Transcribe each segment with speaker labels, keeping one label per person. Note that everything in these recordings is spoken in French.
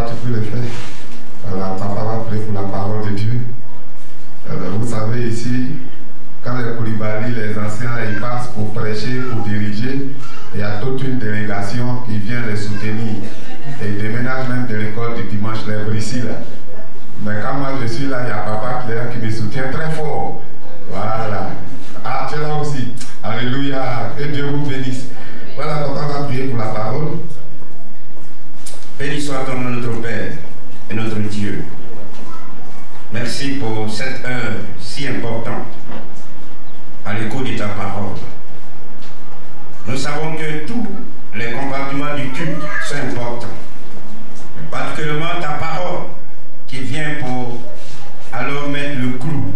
Speaker 1: tu peux le faire. Alors, papa va prier pour la parole de Dieu. Alors, vous savez ici, quand les Koulibaly, les anciens, ils passent pour prêcher, pour diriger, il y a toute une délégation qui vient les soutenir. Et ils déménagent même de l'école du dimanche, les ici là. Mais quand moi je suis là, il y a papa Claire qui me soutient très fort. Voilà. Ah, tu es là aussi. Alléluia. Que Dieu vous bénisse. Voilà, papa va prier pour la parole.
Speaker 2: Béni soit ton nom, notre Père et notre Dieu. Merci pour cette heure si importante à l'écoute de ta parole. Nous savons que tous les compartiments du culte sont importants. Particulièrement ta parole qui vient pour alors mettre le clou.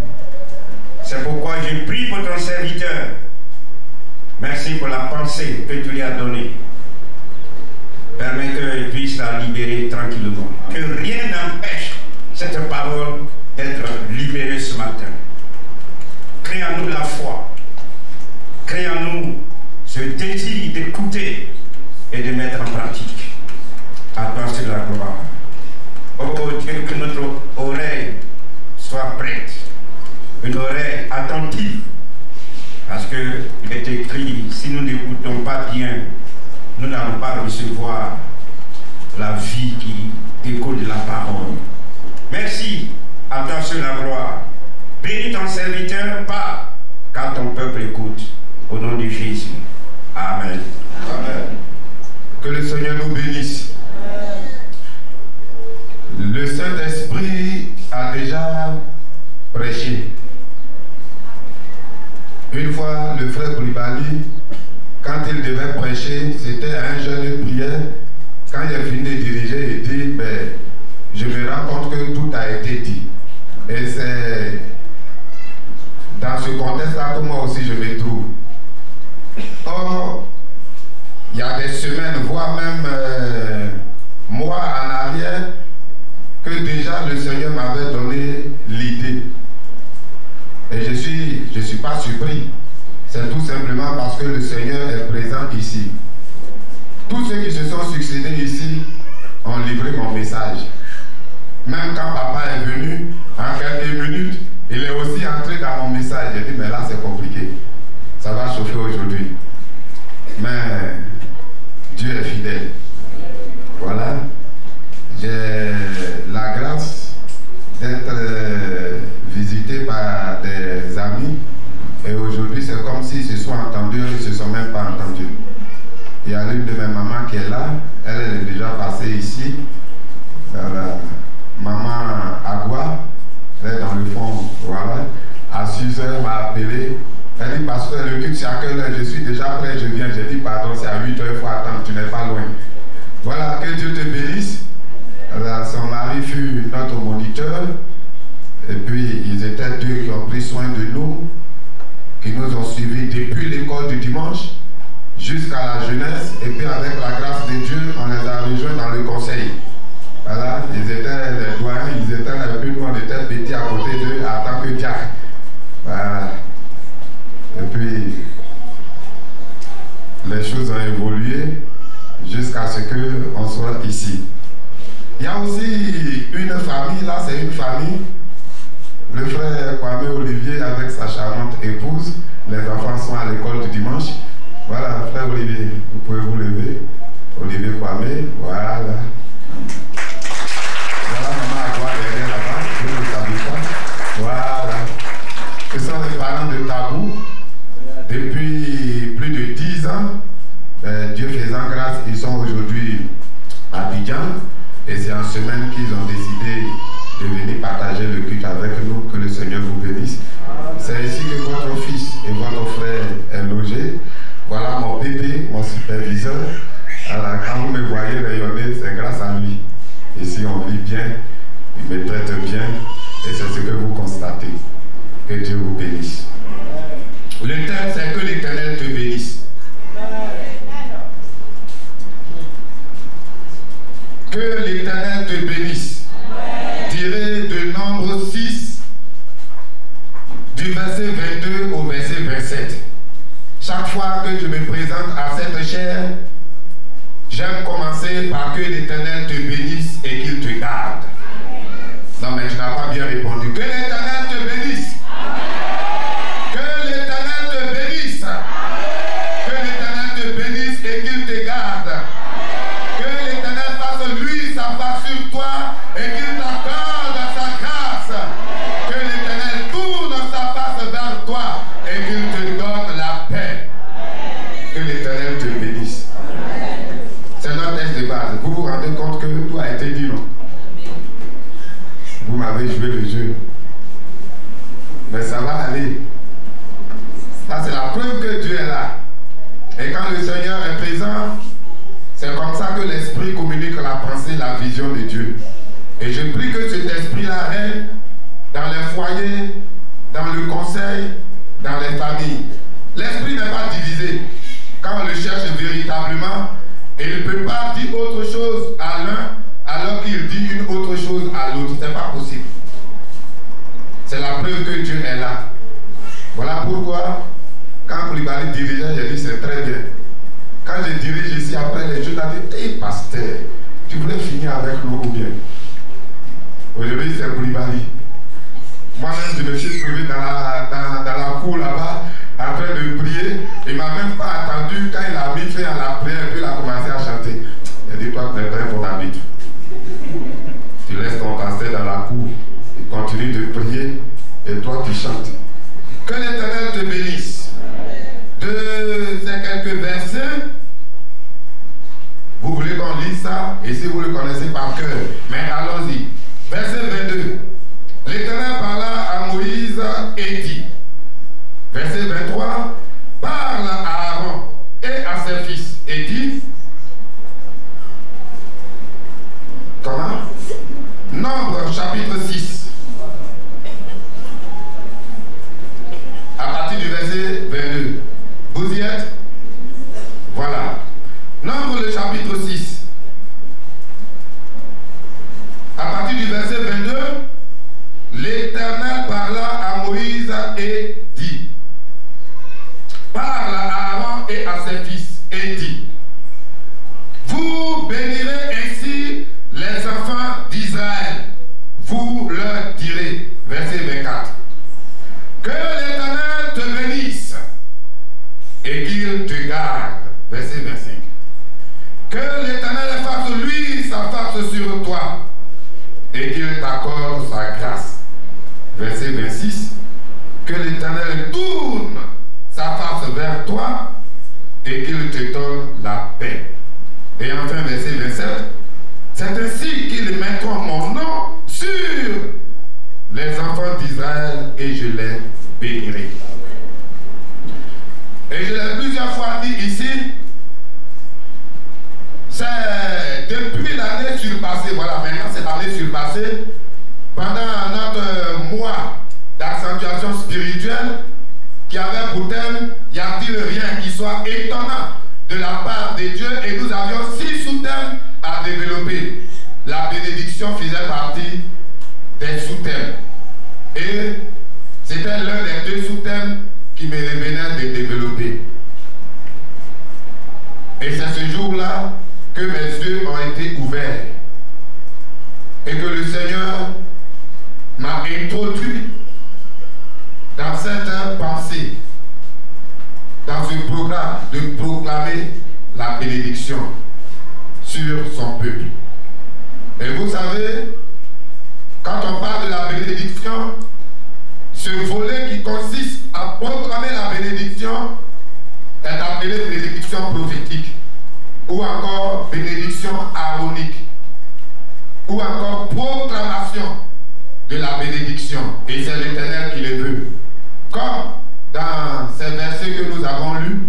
Speaker 2: C'est pourquoi je prie pour ton serviteur. Merci pour la pensée que tu lui as donnée. Permets qu'il puisse la libérer tranquillement. Que rien n'empêche cette parole d'être libérée ce matin. Crée en nous la foi. Crée en nous ce désir d'écouter et de mettre en pratique. À toi c'est la gloire. Oh Dieu, que notre oreille soit prête. Une oreille attentive. Parce qu'il est écrit, si nous n'écoutons pas bien, nous n'allons pas recevoir la vie qui découle de la parole. Merci, à toi seul la gloire. Bénis ton serviteur, pas car ton peuple écoute. Au nom de Jésus. Amen.
Speaker 1: Amen. Que le Seigneur nous bénisse. Le Saint-Esprit a déjà prêché. Une fois, le frère Koulibaly, quand il devait prêcher, c'était un jeûne de prière. Quand il a fini de diriger, il dit, ben, je me rends compte que tout a été dit. Et c'est dans ce contexte-là que moi aussi je me trouve. Or, il y a des semaines, voire même mois en arrière, que déjà le Seigneur m'avait donné l'idée. Et je suis pas surpris. C'est tout simplement parce que le Seigneur est présent ici. Tous ceux qui se sont succédés ici ont livré mon message. Même quand papa est venu, en quelques minutes, il est aussi entré dans mon message. J'ai dit, mais là c'est compliqué. Ça va chauffer aujourd'hui. Mais Dieu est fidèle. Voilà. J'ai la grâce d'être visité par des amis. Et aujourd'hui, c'est comme s'ils se sont entendus, ils ne se sont même pas entendus. Il y a l'une de mes mamans qui est là. Elle est déjà passée ici. Maman Agua, elle est dans le fond. Voilà. À 6 h, m'a appelé. Elle dit, pasteur, le culte c'est à quelle heure? Je suis déjà prêt, je viens. J'ai dit, pardon, c'est à 8 h, il faut attendre, tu n'es pas loin. Voilà, que Dieu te bénisse. Alors, son mari fut notre moniteur. Et puis, ils étaient deux qui ont pris soin de nous, qui nous ont suivis depuis l'école du dimanche jusqu'à la jeunesse. Et puis, avec la grâce de Dieu, on les a rejoints dans le conseil. Voilà, ils étaient les doyens, ils étaient un peu, nous on était petits à côté d'eux en tant que diacre. Voilà. Et puis, les choses ont évolué jusqu'à ce qu'on soit ici. Il y a aussi une famille, là c'est une famille. Le frère Kwame Olivier avec sa charmante épouse. Les enfants sont à l'école du dimanche. Voilà, frère Olivier, vous pouvez vous lever. Olivier Kwame, voilà. Voilà maman Agua derrière là-bas, vous ne le savez pas. Voilà. Ce sont les parents de Tabou. Depuis plus de 10 ans, Dieu faisant grâce, ils sont aujourd'hui à Abidjan. Et c'est en semaine qu'ils ont décidé de venir partager le culte avec nous. Que le Seigneur vous bénisse. C'est ici que votre fils et votre frère est logé. Voilà mon bébé, mon superviseur. Alors, quand vous me voyez rayonner, c'est grâce à lui. Ici, on vit bien, il me traite bien, et c'est ce que vous constatez. Que Dieu vous bénisse. Le thème, c'est que l'Éternel te bénisse. Que l'Éternel te bénisse. Tiré de Nombre 6, du verset 22 au verset 27. Chaque fois que je me présente à cette chaire, j'aime commencer par que l'Éternel te bénisse et qu'il te bases. Vous vous rendez compte que tout a été dit, non? Vous m'avez joué le jeu. Mais ça va aller. Ça, c'est la preuve que Dieu est là. Et quand le Seigneur est présent, c'est comme ça que l'Esprit communique la pensée, la vision de Dieu. Et je prie que cet esprit-là règne dans les foyers, dans le conseil, dans les familles. L'esprit n'est pas divisé. Quand on le cherche véritablement, il ne peut pas dire autre chose à l'un alors qu'il dit une autre chose à l'autre. Ce n'est pas possible. C'est la preuve que Dieu est là. Voilà pourquoi, quand Koulibaly dirigeait, j'ai dit c'est très bien. Quand je dirige ici, après les jeux, j'ai dit, hey, pasteur, tu voulais finir avec nous ou bien? Aujourd'hui, c'est Koulibaly. Moi-même, je me suis trouvé dans la cour là-bas, en train de prier. Il ne m'a même pas attendu quand il a mis fin à la prière et puis il a commencé à chanter. Il a dit, toi, tu n'es pas pour habitude. Tu laisses ton pasteur dans la cour, il continue de prier et toi, tu chantes. Que l'Éternel te bénisse. De ces quelques versets, vous voulez qu'on lise ça, et si vous le connaissez par cœur, mais allons-y. Verset 22. L'Éternel parla à Moïse et dit, verset 23, parle à Aaron et à ses fils et dit, comment? Nombre chapitre 6. À partir du verset 22. Vous y êtes? Voilà. Nombre le chapitre 6. À partir du verset 22, l'Éternel parla à Moïse et dit, parle à Aaron et à ses fils et dit, vous bénirez ainsi les enfants d'Israël. Vous leur direz, verset 24, que l'Éternel te bénisse et qu'il te garde, verset 25. Que l'Éternel fasse lui sa face sur toi et qu'il t'accorde sa grâce, verset 26. Que l'Éternel tourne sa face vers toi et qu'il te donne la paix. Et enfin, verset 27. C'est ainsi qu'ils mettront mon nom sur les enfants d'Israël et je les bénirai. Et je l'ai plusieurs fois dit ici, c'est depuis l'année surpassée, voilà, maintenant c'est l'année surpassée, pendant notre mois d'accentuation spirituelle, qui avait pour thème, y a-t-il rien qui soit étonnant de la part de Dieu, et nous avions 6 sous-thèmes à développer. La bénédiction faisait partie des sous-thèmes. Et c'était l'un des 2 sous-thèmes qui me revenait de développer. Et c'est ce jour-là que mes yeux ont été ouverts et que le Seigneur m'a introduit dans cette pensée, dans ce programme de proclamer la bénédiction sur son peuple. Et vous savez, quand on parle de la bénédiction, ce volet qui consiste à proclamer la bénédiction est appelé bénédiction prophétique, ou encore bénédiction aaronique, ou encore proclamation de la bénédiction. Et c'est l'Éternel qui le veut. Comme dans ces versets que nous avons lus,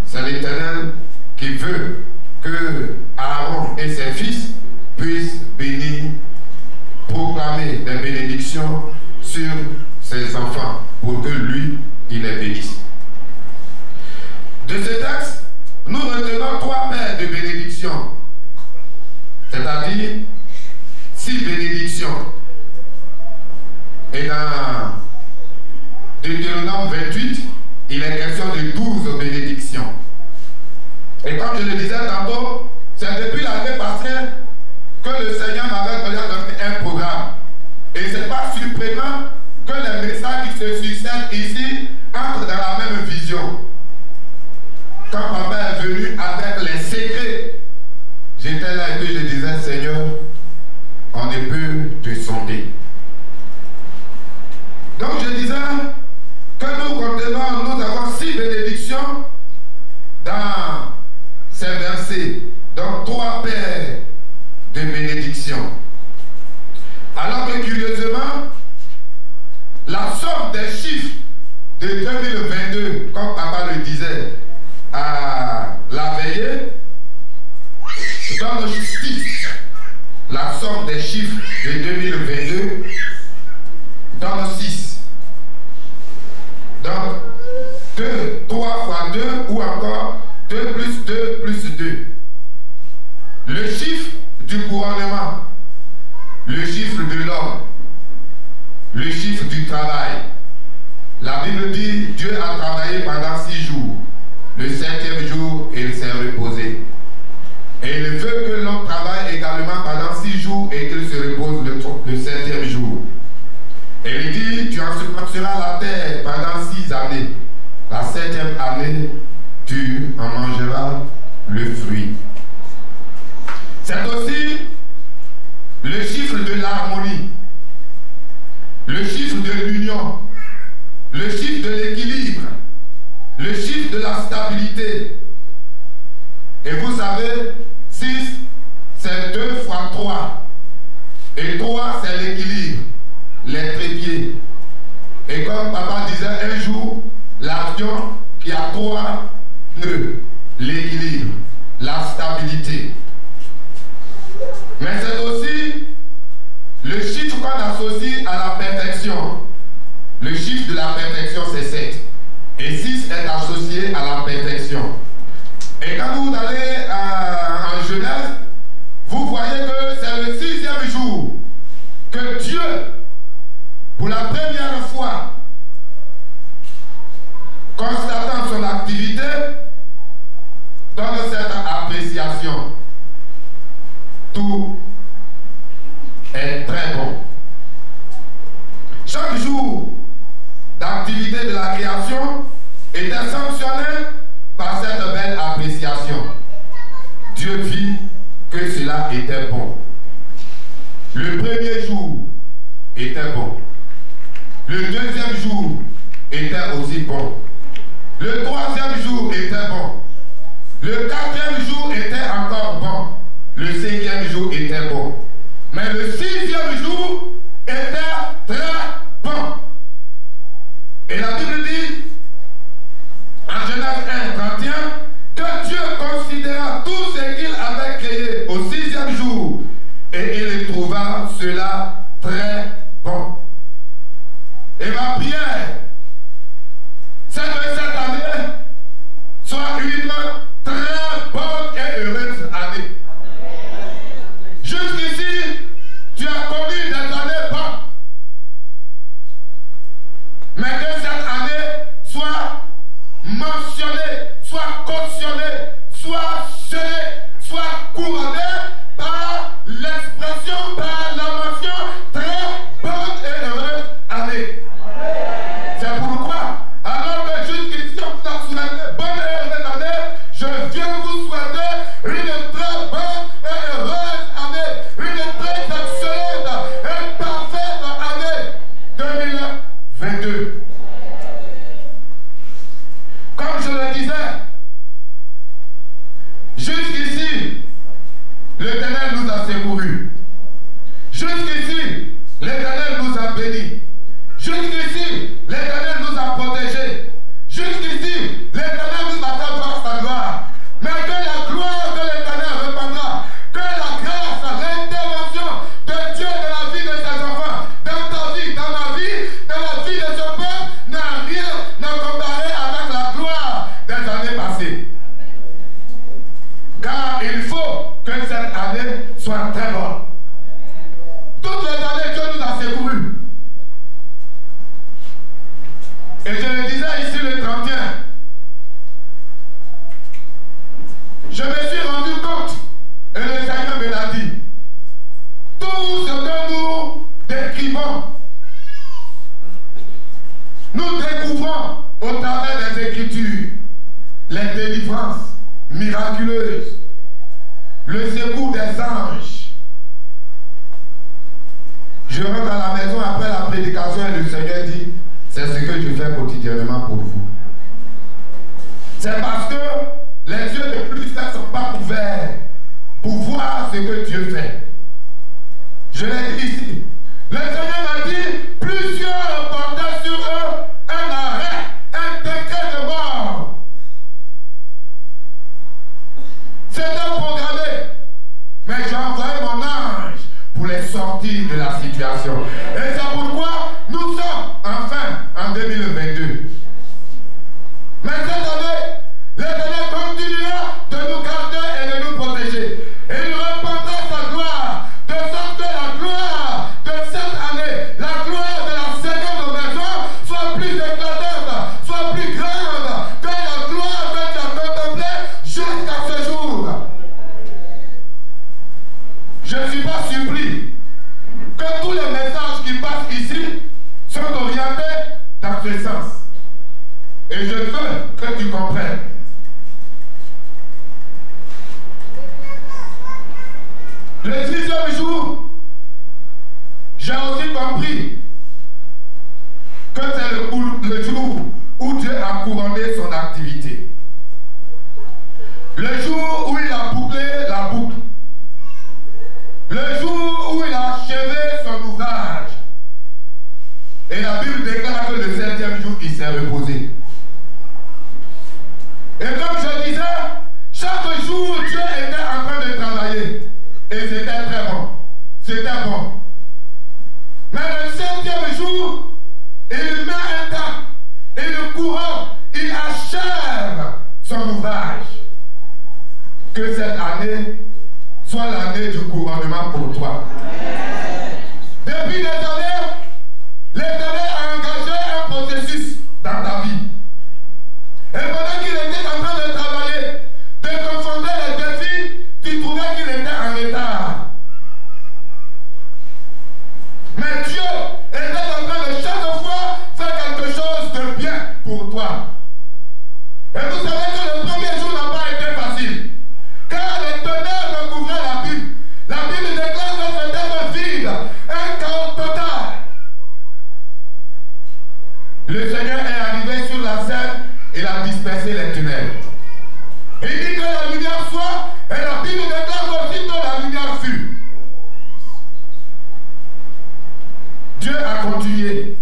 Speaker 1: c'est l'Éternel qui veut que Aaron et ses fils puissent bénir, proclamer des bénédictions sur ses enfants, pour que lui, il les bénisse. De ce texte, nous retenons 3 paires de bénédictions, c'est-à-dire 6 bénédictions. Et dans Deutéronome 28, il est question de 12 bénédictions. Et comme je le disais tantôt, c'est depuis l'année passée que le Seigneur m'avait donné un programme. Et ce n'est pas surprenant que les messages qui se succèdent ici entrent dans la même vision. Quand papa est venu avec les secrets, j'étais là et puis je disais, Seigneur, on ne peut te sonder. Donc je disais que nous avons 6 bénédictions dans ces versets. Donc 3 paires de 2022, comme papa le disait, à la veillée, donne 6. La somme des chiffres de 2022 donne 6. Donc, 2, 3 fois 2 ou encore 2 plus 2 plus 2. Le chiffre du gouvernement, le chiffre de l'homme, le chiffre du travail. La Bible dit, Dieu a travaillé pendant 6 jours. Le 7e jour, il s'est reposé. Et il veut que l'homme travaille également pendant 6 jours et qu'il se repose le 7e jour. Et il dit, tu ensemenceras la terre pendant 6 années. La 7e année, tu en mangeras le fruit. C'est aussi le chiffre de l'harmonie, le chiffre de l'union, le chiffre de l'équilibre, le chiffre de la stabilité. Et vous savez, 6, c'est 2 fois 3. Et 3, c'est l'équilibre, les trépieds. Et comme papa disait un jour, l'avion qui a 3 nœuds, l'équilibre, la stabilité. Mais c'est aussi le chiffre qu'on associe à la perfection. Le chiffre de la perfection, c'est 7. Et 6 est associé à la perfection. Et quand vous allez en Genèse, vous voyez que c'est le 6e jour que Dieu, pour la première fois, constatant son activité, donne cette appréciation. Tout est très bon. Chaque jour d'activité de la création était sanctionné par cette belle appréciation. Dieu vit que cela était bon. Le premier jour était bon. Le deuxième jour était aussi bon. Le troisième jour était bon. Le quatrième jour était encore bon. Le 5e jour était bon. Mais le 6e jour était très bon. Et la Bible dit, en Genèse 1, 31, que Dieu considéra tout ce qu'il avait créé au 6e jour. Et il trouva cela très bon. Et ma prière, c'est que cette année soit une très bonne et heureuse année. Jusqu'ici, tu as connu des années bonnes. Mais que cette année soit mentionnée, soit cautionnée, soit scellée, soit couronnée par l'expression, par la mention très bonne et heureuse année. C'est pourquoi, alors que jusqu'ici on vous a souhaité bonne et heureuse année, je viens vous souhaiter une très bonne et heureuse année, une très excellente et parfaite année 2022. Comme je le disais, jusqu'ici, l'Éternel nous a secourus. Jusqu'ici, l'Éternel nous a bénis. Jusqu'ici, l'Éternel nous a protégés. Jusqu'ici, l'Éternel nous a fait voir sa gloire. Mais que la gloire de l'Éternel répandra, que la grâce, l'intervention de Dieu dans la vie de ses enfants, dans ta vie, dans ma vie, dans la vie de ce peuple, n'a rien à comparer avec la gloire des années passées. Car il faut que cette année soit très bonne. Toutes les années, Dieu nous a secourus. Et je le disais ici le 31. Je me suis rendu compte, et le Seigneur me l'a dit, tout ce que nous décrivons, nous découvrons au travers des Écritures les délivrances miraculeuses, le secours des anges. Je rentre à la maison après la prédication et le Seigneur dit, c'est ce que je fais quotidiennement pour vous. C'est parce que les yeux de plusieurs ne sont pas ouverts pour voir ce que Dieu fait. Je l'ai dit ici. Le Seigneur m'a dit, plusieurs portaient sur eux un arrêt vais sortir de la situation. Et c'est pourquoi nous sommes enfin en 2022. Mais cette année, l'Éternel continuera de nous garder et de nous protéger. Et il répandra sa gloire, de sorte que la gloire de cette année, la gloire de la seconde maison, soit plus éclatante, soit plus grande que la gloire que tu as contemplée jusqu'à ce jour. Je ne suis pas surpris que tous les messages qui passent ici sont orientés dans ce sens. Et je veux que tu comprennes. Le 6e jour, j'ai aussi compris que c'est le jour où Dieu a couronné son activité. Le jour où il a bouclé la boucle. Le jour où il a achevé son ouvrage. Et la Bible déclare que le 7e jour, il s'est reposé. Et comme je disais, chaque jour, Dieu était en train de travailler. Et c'était très bon. C'était bon. Mais le 7e jour, il met un temps. Et le courant, il achève son ouvrage. Que cette année soit l'année du couronnement pour toi. Depuis des années, l'Éternel a engagé un processus dans ta vie. Et pendant qu'il était en train de travailler, de confronter les défis, tu trouvais qu'il était en retard. Mais Dieu était en train de chaque fois faire quelque chose de bien pour toi. Et vous savez que le premier jour n'a pas été facile. Car les ténèbres recouvraient la Bible. La Bible déclare que c'était vide, un chaos total. Le Seigneur est arrivé sur la scène. Il a dispersé les tunnels. Il dit que la lumière soit, et la Bible déclare aussi que la lumière fut. Dieu a continué.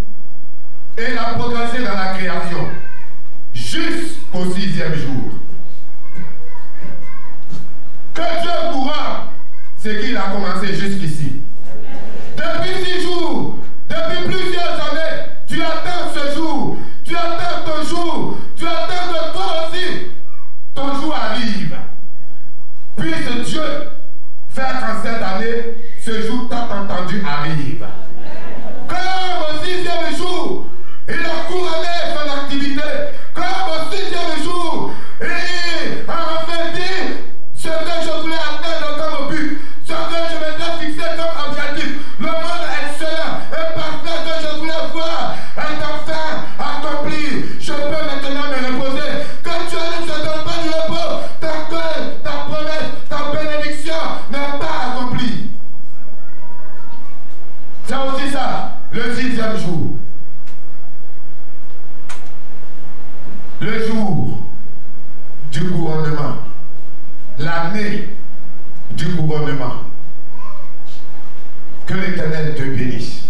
Speaker 1: Et il a progressé dans la création. Jusqu'au 6e jour. Que Dieu couronne ce qu'il a commencé jusqu'ici. Depuis 6 jours, depuis plusieurs années, tu attends ce jour. Tu attends ton jour. Tu attends que toi aussi, ton jour arrive. Puisse Dieu faire qu'en cette année, ce jour tant entendu arrive. Comme au 6e jour, il a couronné son activité. Comme au 6e jour, il a enfin dit ce que je voulais atteindre comme but, ce que je m'étais fixé comme objectif, le monde excellent et parfait que je voulais voir est enfin accompli. Je peux maintenant me reposer. Que Dieu ne se donne pas du repos tant que ta promesse, ta bénédiction n'est pas accomplie. C'est aussi ça, le 6e jour. Le jour du couronnement. L'année du couronnement. Que l'Éternel te bénisse.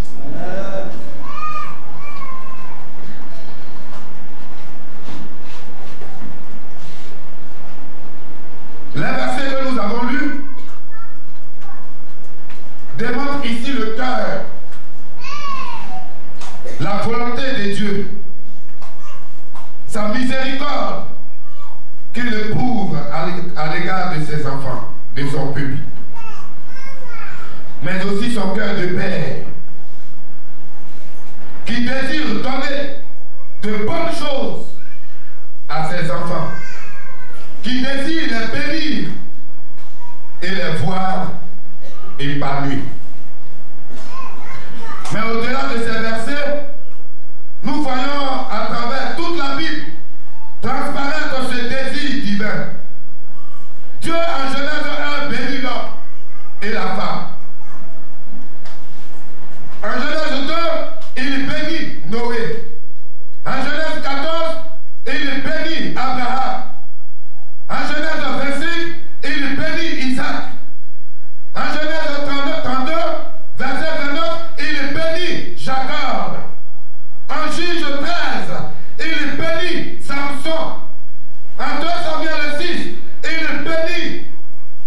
Speaker 1: Les versets que nous avons lus démontrent ici le cœur, la volonté de Dieu, sa miséricorde qu'il éprouve à l'égard de ses enfants, de son peuple, mais aussi son cœur de père qui désire donner de bonnes choses à ses enfants, qui désire les bénir et les voir épanouis. Mais au-delà de ces versets, nous voyons à travers toute la Bible transparaître ce désir divin. Dieu en Genèse 1 bénit l'homme et la femme. En Genèse 2, il bénit Noé. En Genèse 14, il bénit Abraham. En Genèse 25, il bénit Isaac. En Genèse 32, verset 29, il bénit Jacob. En Juge 13, il bénit Samson. En 2 Samuel 6, il bénit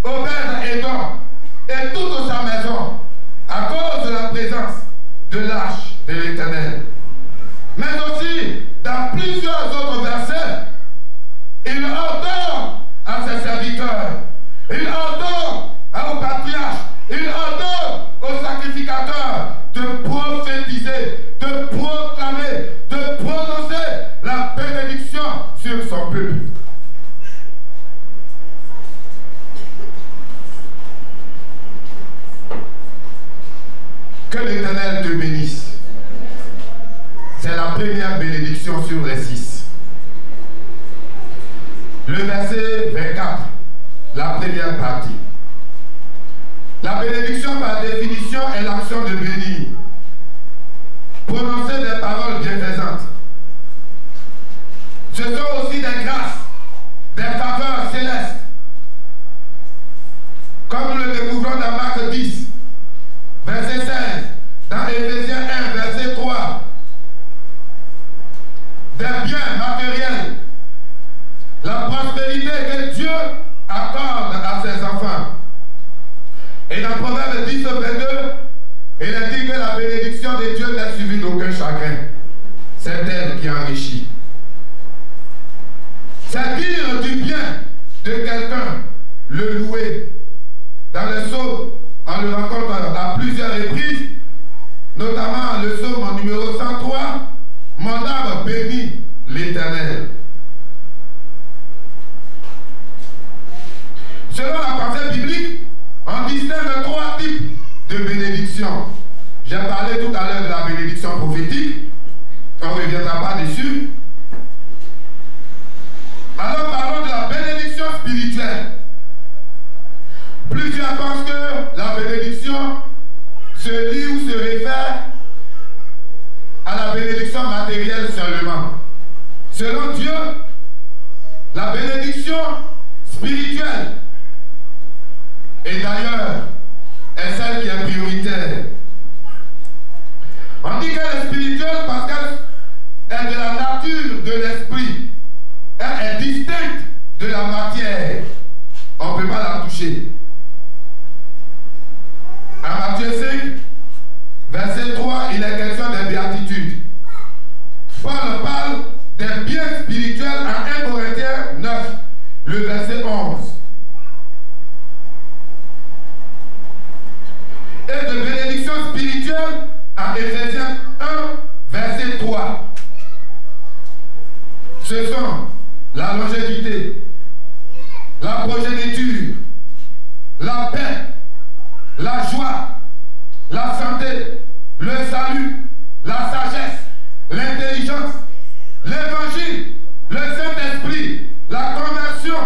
Speaker 1: Obed-Édom et toute sa maison. de l'arche de l'Éternel. Mais aussi, dans plusieurs autres versets, il ordonne à ses serviteurs, il ordonne aux patriarches, il ordonne aux sacrificateurs de prophétiser, de proclamer, de prononcer la bénédiction sur son peuple. Que l'Éternel te bénisse. C'est la première bénédiction sur les 6. Le verset 24, la première partie. La bénédiction par définition est l'action de bénir. Prononcer des paroles bienfaisantes. Ce sont aussi des grâces, des faveurs célestes. Comme nous le découvrons dans Marc 10, verset 16, dans Éphésiens 1, verset 3. Des biens matériels. La prospérité que Dieu accorde à ses enfants. Et dans Proverbe 10, 22, il a dit que la bénédiction de Dieu n'est suivie d'aucun chagrin. C'est elle qui enrichit. C'est dire du bien de quelqu'un, le louer. Dans le psaume, on le rencontre à plusieurs reprises, notamment le psaume numéro 103, mon âme bénit l'Éternel. Selon la pensée biblique, on distingue 3 types de bénédictions. J'ai parlé tout à l'heure de la bénédiction prophétique. On ne reviendra pas dessus. Alors parlons de la bénédiction spirituelle. Plusieurs pensent que la bénédiction se lie ou se réfère à la bénédiction matérielle seulement. Selon Dieu, la bénédiction spirituelle, et d'ailleurs, est celle qui est prioritaire. On dit qu'elle est spirituelle parce qu'elle est de la nature de l'esprit. Elle est distincte de la matière. On ne peut pas la toucher. À Matthieu 5, verset 3, il est question des béatitudes. Paul parle des biens spirituels à 1 Corinthiens 9, le verset 11. Et de bénédiction spirituelle à Éphésiens 1, verset 3. Ce sont la longévité, la progéniture, la paix, la joie, la santé, le salut, la sagesse, l'intelligence, l'évangile, le Saint-Esprit, la conversion,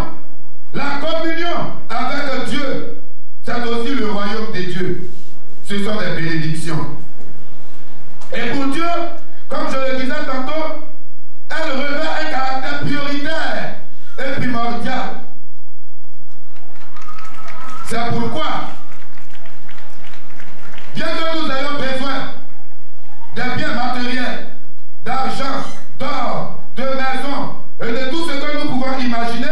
Speaker 1: la communion avec Dieu. C'est aussi le royaume de Dieu. Ce sont des bénédictions. Et pour Dieu, comme je le disais tantôt, elle revêt un caractère prioritaire et primordial. C'est pourquoi, bien que nous ayons besoin des biens matériels, d'argent, d'or, de maisons et de tout ce que nous pouvons imaginer,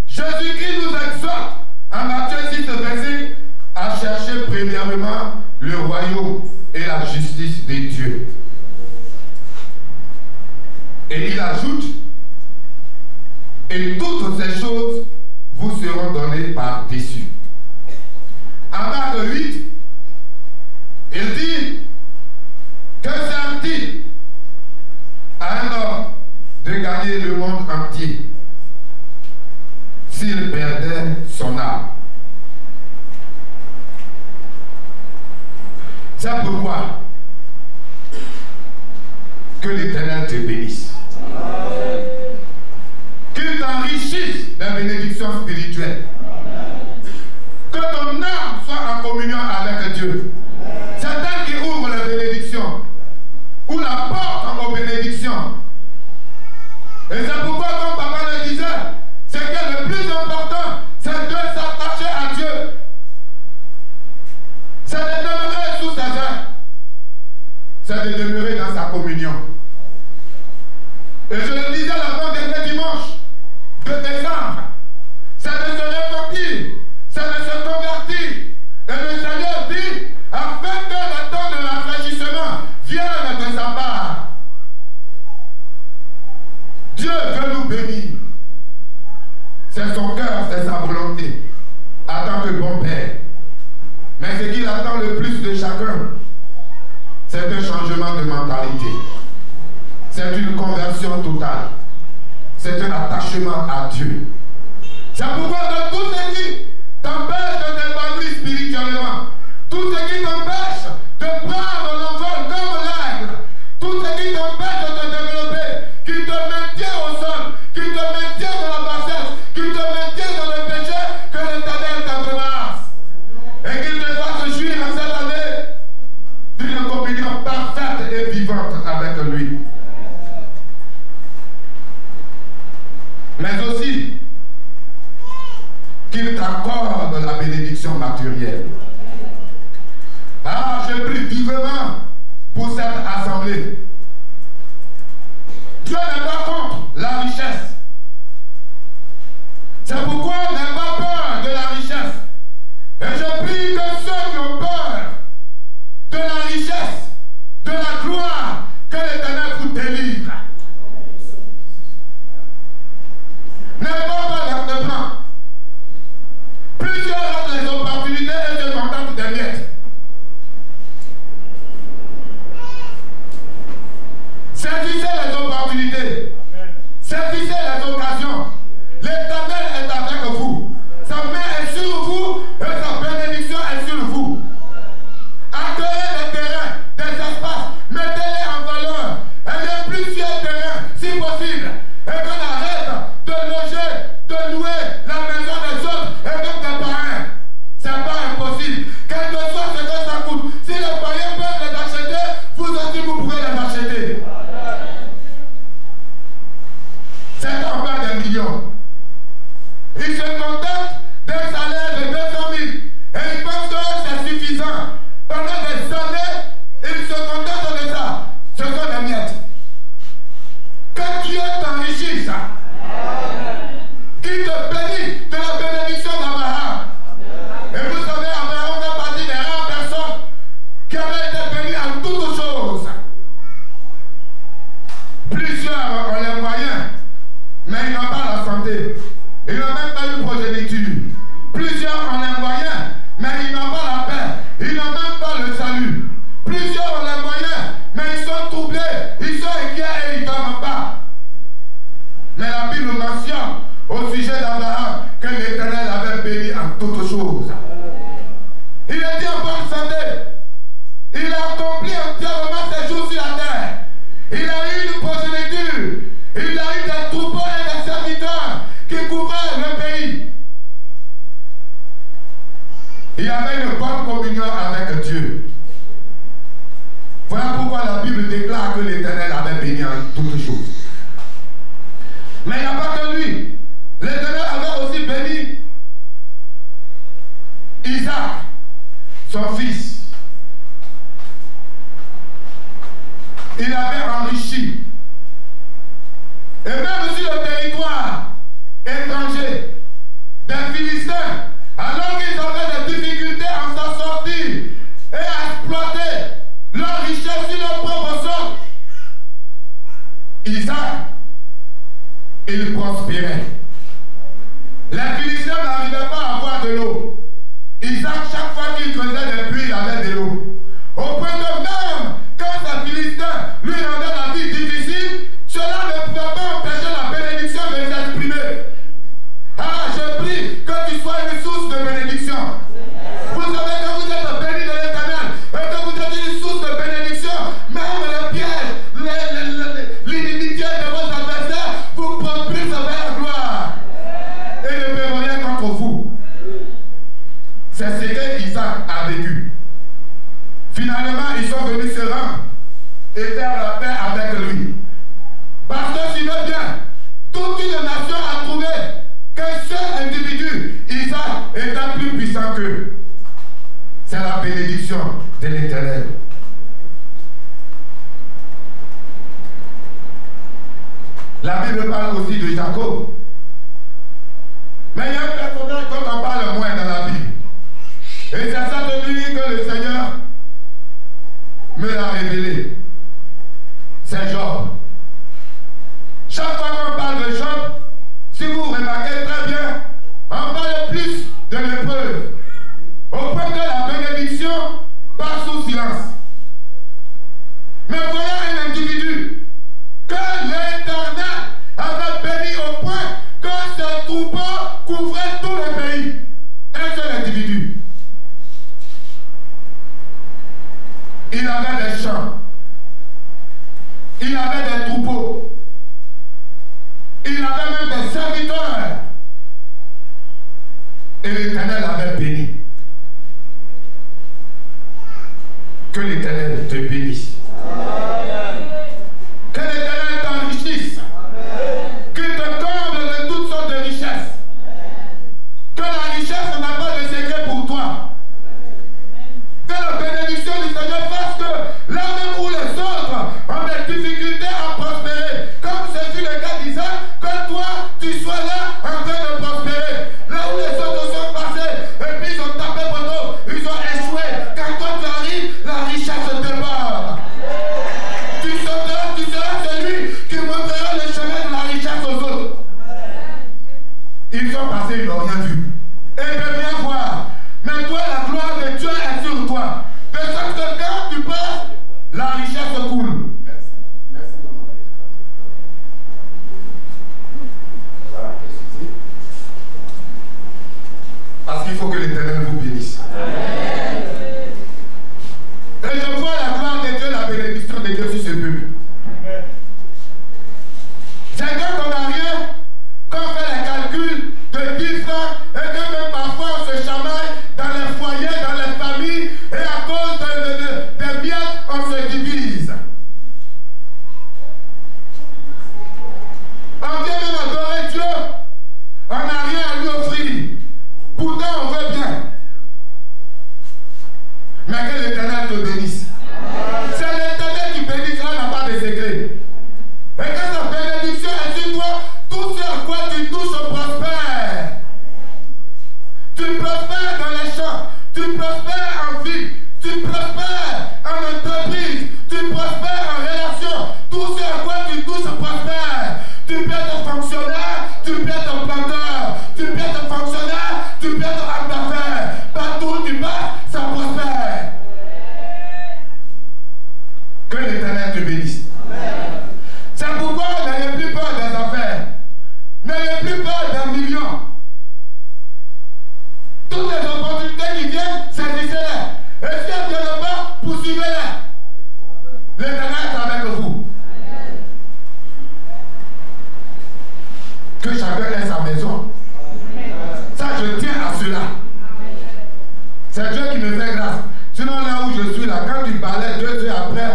Speaker 1: Jésus-Christ nous exhorte en Matthieu 6, verset à chercher premièrement le royaume et la justice de Dieu. Et il ajoute, et toutes ces choses vous seront données par-dessus. En Marc 8, il dit, que sert-il à un homme de gagner le monde entier s'il perdait son âme? C'est pourquoi que l'Éternel te bénisse. Qu'il t'enrichisse des bénédictions spirituelles. Que ton âme soit en communion avec Dieu. C'est elle qui ouvre les bénédictions, ou la porte aux bénédictions. Et c'est pourquoi, comme papa le disait, c'est que le plus important, c'est de s'attacher à Dieu. C'est de demeurer sous ses ailes. C'est de demeurer dans sa communion. Et je le disais l'avant-dernier dimanche de décembre, c'est de se repentir, c'est de se convertir. Et le Seigneur dit, afin que le temps de rafraîchissement attend le plus de chacun, c'est un changement de mentalité. C'est une conversion totale. C'est un attachement à Dieu. C'est pourquoi dans tout ce qui t'empêche de t'épanouir spirituellement, tout ce qui t'empêche de prendre l'envol comme l'aigle, tout ce qui t'empêche de te développer, qui te maintient au sol, qui te maintient dans la bassesse, qui te maintient dans le péché, que l'Éternel t'embrasse. Et qu'il te fasse jouir en cette année d'une communion parfaite et vivante avec lui. Mais aussi, qu'il t'accorde la bénédiction matérielle. Ah, je prie vivement pour cette assemblée. Dieu n'est pas contre la richesse. C'est pourquoi on n'a pas peur de la richesse. Et je prie que ceux qui ont peur de la richesse, de la gloire, que l'Éternel vous délivre. N'ayez pas de plan. Plusieurs ont les opportunités et se contentent des miettes. Saisissez les opportunités. Saisissez les occasions. L'Éternel est avec vous. Sa main est sur vous et sa bénédiction est sur vous. Accueillez des terrains, des espaces, mettez-les en valeur. Ayez plusieurs terrains, si possible. Et qu'on arrête de loger, de louer la maison des autres et même des parrains. C'est pas impossible. Quel que soit ce que ça coûte, si les parrains peuvent les acheter, vous aussi vous pouvez les acheter. C'est encore des millions. Ils se contentent d'un salaire de 200 000 et ils pensent que c'est suffisant. Pendant des années, ils se contentent de ça. Ce sont des miettes. Que Dieu t'enrichisse. Qui te bénisse de la bénédiction d'Abraham. Et vous savez, Abraham fait partie des rares personnes qui avaient été bénies en toutes choses. Plusieurs ont les moyens, mais ils n'ont pas la santé. Ils n'ont même pas eu progéniture. Plusieurs ont les moyens, mais ils n'ont pas la paix. Ils n'ont même pas le salut. Plusieurs ont les moyens, mais ils sont troublés. Ils sont inquiets et ils ne dorment pas. Mais la Bible mentionne au sujet d'Abraham que l'Éternel avait béni en toutes choses. Il était en bonne santé. Il a accompli entièrement ses jours sur la terre. Il a eu une progéniture. Il a eu des troupeaux et des serviteurs qui couvraient le pays. Il y avait une bonne communion avec Dieu. Voilà pourquoi la Bible déclare que l'Éternel avait béni en toutes choses. Mais il n'y a pas que lui. L'Éternel avait aussi béni Isaac, son fils. Il avait enrichi. Et même sur le territoire étranger des Philistins, alors qu'ils avaient des difficultés à s'en sortir et à exploiter leur richesse sur leur propre sol, Isaac, il prospérait. Les Philistins n'arrivaient pas à avoir de l'eau. Isaac, chaque fois qu'il creusait des puits, il avait de l'eau. Au point que même quand les Philistins lui rendaient la vie difficile, cela ne pouvait pas empêcher la bénédiction de s'exprimer. Ah, je prie que tu sois une source de bénédiction. Vous savez que vous êtes bénis de l'Éternel et que vous êtes une source de bénédiction. Même les pièges, l'inimitié de vos adversaires vous propulsent vers la gloire. Et ne peuvent rien contre vous. C'est ce que Isaac a vécu. Finalement, ils sont venus se rendre et faire la paix avec lui. Parce que s'il veut bien, toute une nation a trouvé qu'un seul individu, Isaac, était plus puissant qu'eux. C'est la bénédiction de l'Éternel. La Bible parle aussi de Jacob. Mais il y a un personnage dont on parle moins dans la Bible. Et c'est ça de lui que le Seigneur me l'a révélé. C'est Job. Chaque fois qu'on parle de Job, si vous remarquez très bien, on parle plus de l'épreuve. Au point que la bénédiction il avait des champs, il avait des troupeaux, il avait même des serviteurs. Et l'Éternel avait béni. Que l'Éternel te bénisse. Que l'Éternel t'enrichisse. Qu'il te comble de toutes sortes de richesses. Que la richesse n'a pas de secret pour toi. Que la bénédiction du Seigneur fasse que là même où les autres ont des difficultés à prospérer, comme ce fut le cas d'Isaac, que toi tu sois là en train de prospérer. Là où les autres sont passés et puis ils ont tapé poteau, ils ont échoué. Quand toi tu arrives, la richesse te déborde. Tu seras celui qui montrera le chemin de la richesse aux autres. Ils sont passés, ils n'ont rien vu. Et ils peuvent bien voir. Mais toi, la gloire de Dieu est sur toi. De sorte que quand tu passes, la richesse coule. Merci. Merci, maman. Voilà, précisé. Parce qu'il faut que l'Éternel vous bénisse. Et je vois la gloire de Dieu, la bénédiction de Dieu sur ce peuple. C'est quand on n'a rien, qu'on fait les calculs de 10 francs et que même parfois on se chamaille dans les foyers, dans les familles et à cause des miettes, on se divise. On vient même adorer Dieu, on n'a rien à lui offrir. Pourtant on veut bien. Mais que l'Éternel te bénisse. C'est l'Éternel qui bénissera, n'a pas de secret. Et que sa bénédiction est sur toi, tout ce à quoi tu touches prospère. Tu prospères dans les champs, tu prospères en vie, tu prospères en entreprise, tu prospères en relation. Tout ce à quoi tu touches prospère. Tu peux être fonctionnaire, tu peux être planteur, tu peux être fonctionnaire, tu peux être homme d'affaires. Partout où tu vas, ça prospère. Que l'Éternel te bénisse. C'est pourquoi n'ayez plus peur des affaires. N'ayez plus peur d'un million. Toutes les opportunités qui viennent, saisissez-les. Et si elles ne viennent pas, poursuivez-les. L'Éternel est avec vous. Que chacun ait sa maison. Ça, je tiens à cela. C'est Dieu qui me fait grâce. Sinon, là où je suis, là, quand tu balais 2 heures après,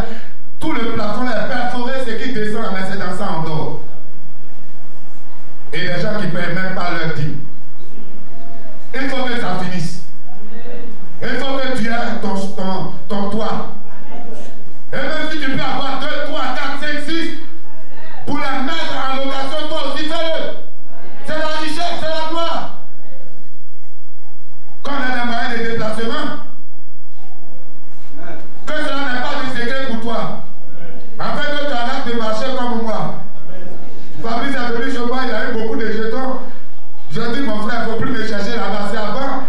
Speaker 1: tout le plafond est perforé, ce qui descend, mais c'est dans ça en dehors. Et les gens qui ne payent même pas leur dîme. Il faut que ça finisse. Il faut que tu aies ton toit. Et même si tu peux avoir 2, 3, 4, 5, 6, pour la mettre en location, toi aussi fais-le. C'est la richesse, c'est la gloire. Quand on a des moyens de déplacement, que cela n'est pas de secret pour toi. Afin que tu arrêtes de marcher comme moi. Fabrice est venu chez moi, il a eu beaucoup de jetons. Je dis, mon frère, il ne faut plus me chercher là-bas. C'est avant,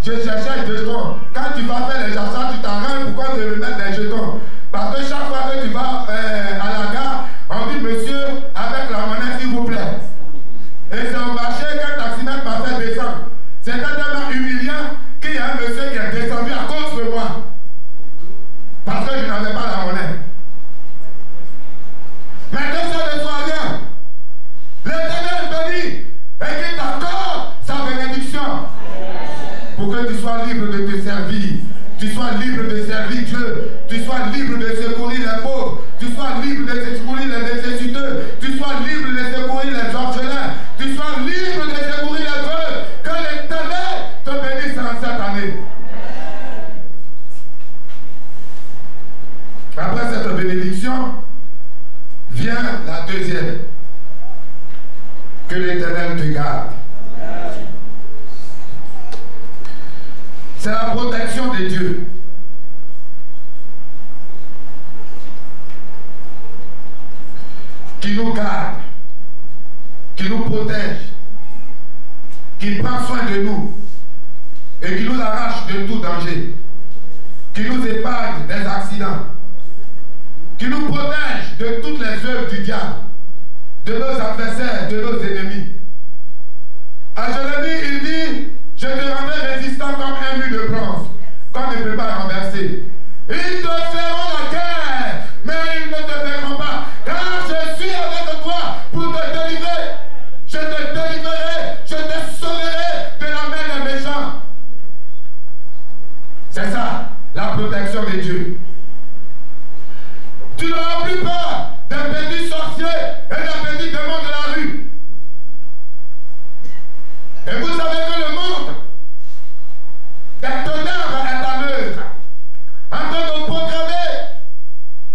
Speaker 1: je cherchais des jetons. Quand tu vas faire les achats, tu t'arranges pourquoi te remettre des jetons. Parce que chaque fois que tu vas à la gare, on dit, monsieur, avec la monnaie, s'il vous plaît. Et c'est au marché qu'un taximètre m'a fait descendre. C'est tellement humiliant qu'il y a un monsieur qui est descendu à cause de moi. Parce que je n'avais pas la monnaie. Mais que ça ne soit rien. L'Éternel bénit et qu'il t'accorde sa bénédiction. Pour que tu sois libre de te servir. Tu sois libre de servir Dieu. Tu sois libre de secourir les pauvres. Tu sois libre de secourir les nécessiteux. Tu sois libre de secourir les orphelins. Tu sois libre de secourir les veuves. Que l'Éternel te bénisse en cette année. Après cette bénédiction, vient la deuxième. Que l'Éternel te garde. C'est la protection de Dieu. Qui nous garde, qui nous protège, qui prend soin de nous et qui nous arrache de tout danger, qui nous épargne des accidents, qui nous protège de toutes les œuvres du diable, de nos adversaires, de nos ennemis. À Jérémie, il dit, je te rendrai résistant comme un mur de bronze, qu'on ne peut pas renverser. Il Ils te feront la guerre, mais ils ne te vaincront pas. Car je suis avec toi pour te délivrer. Je te délivrerai, je te sauverai de la main des méchants. C'est ça, la protection de Dieu. Tu n'auras plus peur d'un petit sorcier et d'un petit démon de la rue. Et vous savez que le monde des tonnerres est à l'œuvre, en train de programmer,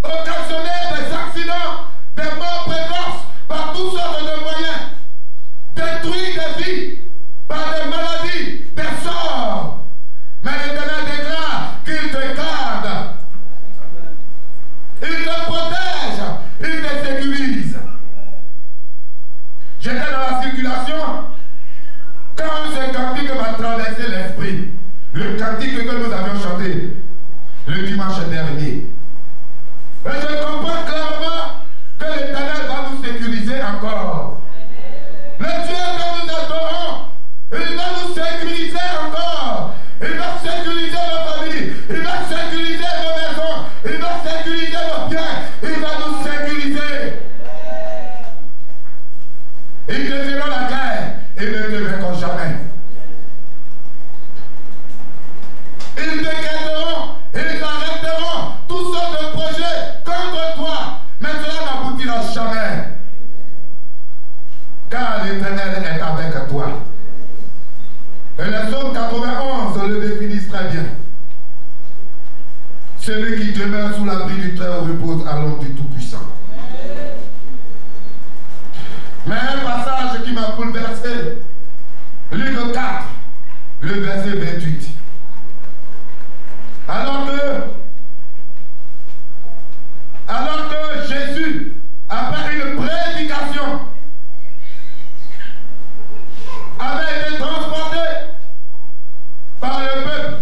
Speaker 1: occasionner des accidents, des morts précoces par toutes sortes de moyens, détruire des vies par des maladies, des sorts. Mais l'Éternel déclare qu'il te garde, il te protège, il te sécurise. J'étais dans la circulation quand ce cantique m'a traversé l'esprit. Le cantique que nous avions chanté le dimanche dernier. Et je comprends clairement que l'Éternel va nous sécuriser encore. Le Dieu que nous adorons, il va nous sécuriser encore. Il va sécuriser nos familles, il va sécuriser nos maisons, il va sécuriser nos biens, il va nous sécuriser. Ils te feront la guerre et ne te vaincront jamais. Ils te garderont, ils arrêteront toutes sortes de projets contre toi, mais cela n'aboutira jamais. Car l'Éternel est avec toi. Et le psaume 91 le définissent très bien. Celui qui demeure sous l'abri du Très-Haut repose à l'ombre du Tout-Puissant. Mais un passage qui m'a bouleversé, Luc 4, le verset 28. Alors que Jésus, après une prédication, avait été transporté par le peuple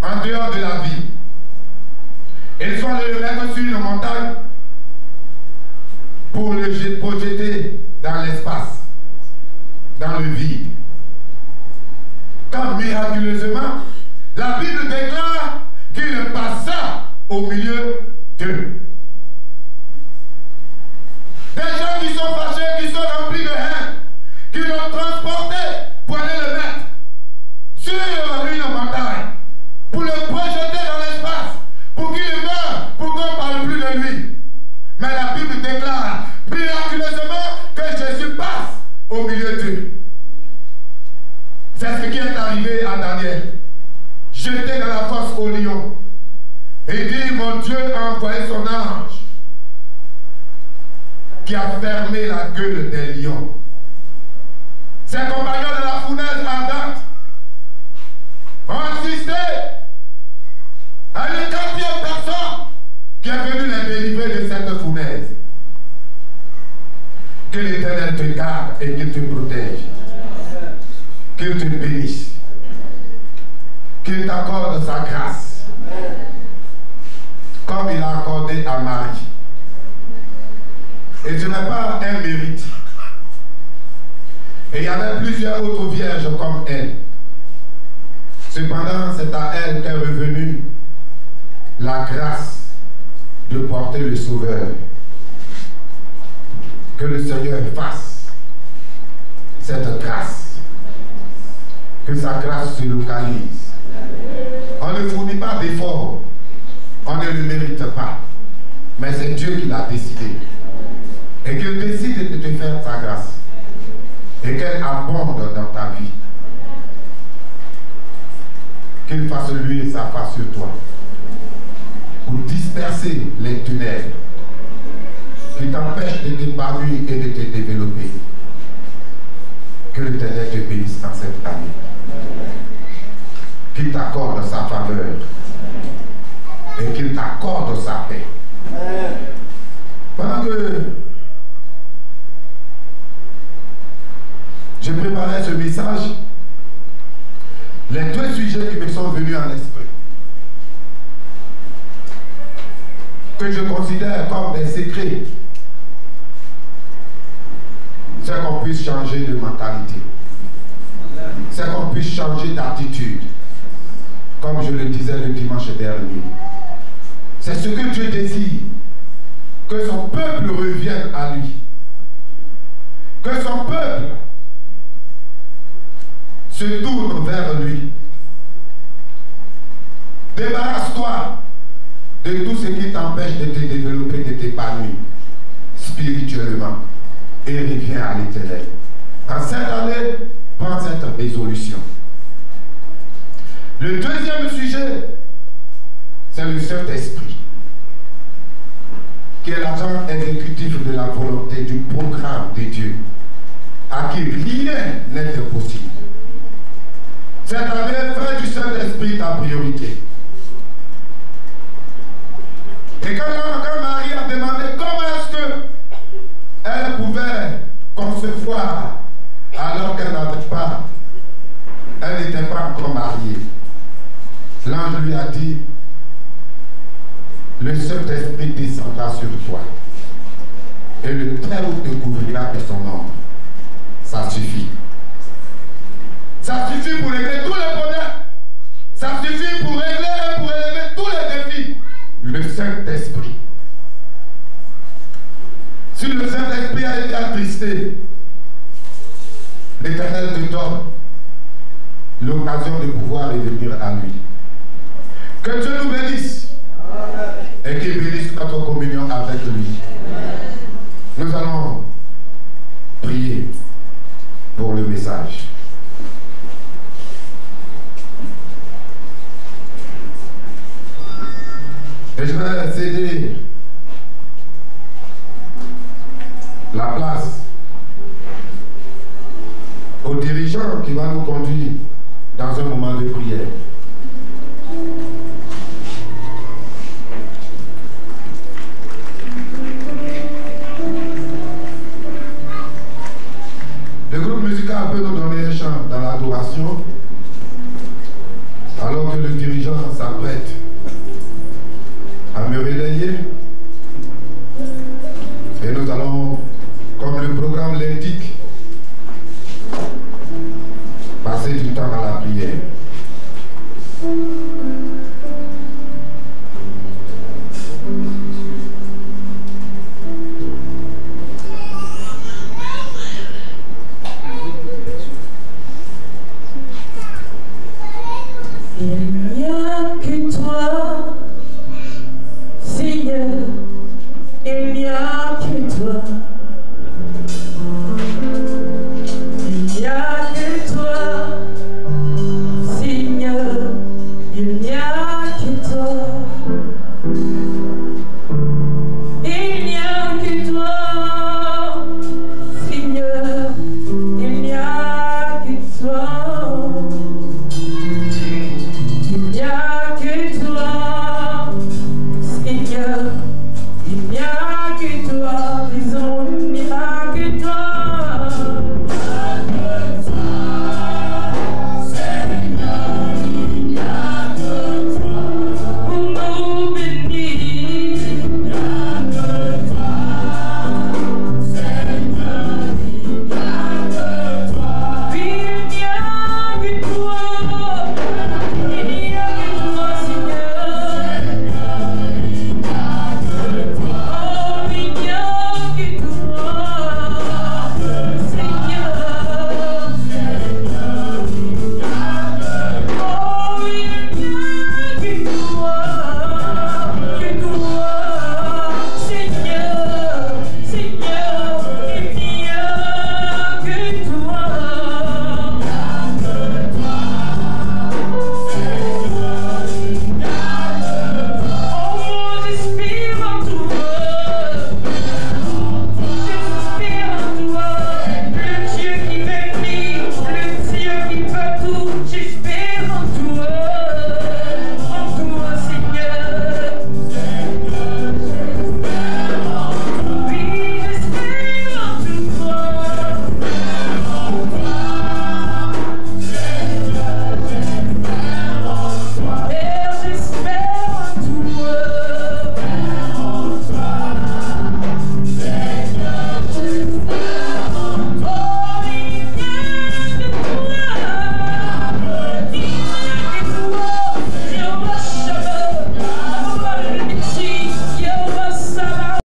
Speaker 1: en dehors de la ville. Ils sont allés le mettre sur une montagne pour le projeter dans l'espace, dans le vide. Quand miraculeusement, la Bible déclare qu'il passa au milieu d'eux. Des gens qui sont fâchés, qui sont remplis de haine, qui l'ont transporté pour aller le mettre sur une montagne, pour le projeter dans l'espace, pour qu'il meure, pour qu'on ne parle plus de lui. Mais la Bible déclare miraculeusement que Jésus passe au milieu d'eux. C'est ce qui est arrivé à Daniel, jeté dans la fosse au lion. Et dit, mon Dieu a envoyé son ange qui a fermé la gueule des lions. Ses compagnons de la fournaise ardente ont assisté à une quatrième personne qui est venue les délivrer de cette fournaise. Que l'Éternel te garde et qu'il te protège. Qu'il te bénisse. Qu'il t'accorde sa grâce. Comme il a accordé à Marie. Et ce n'est pas un mérite. Et il y avait plusieurs autres vierges comme elle. Cependant, c'est à elle qu'est revenue la grâce de porter le Sauveur. Que le Seigneur fasse cette grâce. Que sa grâce se localise. On ne fournit pas d'efforts. On ne le mérite pas. Mais c'est Dieu qui l'a décidé. Et qu'il décide de te faire sa grâce. Et qu'elle abonde dans ta vie. Qu'il fasse lui sa face sur toi. Pour disperser les ténèbres qui t'empêchent de t'épanouir et de te développer. Que l'Éternel te bénisse dans cette année. Qu'il t'accorde sa faveur. Et qu'il t'accorde sa paix. Pendant que je préparais ce message, les deux sujets qui me sont venus à l'esprit, que je considère comme des secrets, c'est qu'on puisse changer de mentalité, c'est qu'on puisse changer d'attitude, comme je le disais le dimanche dernier. C'est ce que Dieu désire, que son peuple revienne à lui, que son peuple se tourne vers lui. Débarrasse-toi de tout ce qui t'empêche de te développer, de t'épanouir spirituellement et reviens à l'Éternel. En cette année, prends cette résolution. Le deuxième sujet, c'est le Saint-Esprit, qui est l'agent exécutif de la volonté du programme de Dieu, à qui rien n'est impossible. Cette année, fais du Saint-Esprit ta priorité. Et quand Marie a demandé comment est-ce qu'elle pouvait concevoir alors qu'elle n'avait pas, elle n'était pas encore mariée, l'ange lui a dit, le Saint-Esprit descendra sur toi et le Très-Haut te couvrira de son ombre. Ça suffit. Ça suffit pour régler tous les problèmes. Ça suffit pour régler et pour élever tous les défis. Le Saint-Esprit. Si le Saint-Esprit a été attristé, l'Éternel te donne l'occasion de pouvoir revenir à lui. Que Dieu nous bénisse et qu'il bénisse notre communion avec lui. Nous allons prier pour le message. Et je vais céder la place au dirigeant qui va nous conduire dans un moment de prière. Le groupe musical peut nous donner un chant dans l'adoration alors que le dirigeant s'apprête à me relayer. Et nous allons, comme le programme l'indique, passer du temps à la prière.
Speaker 3: Il n'y a que toi.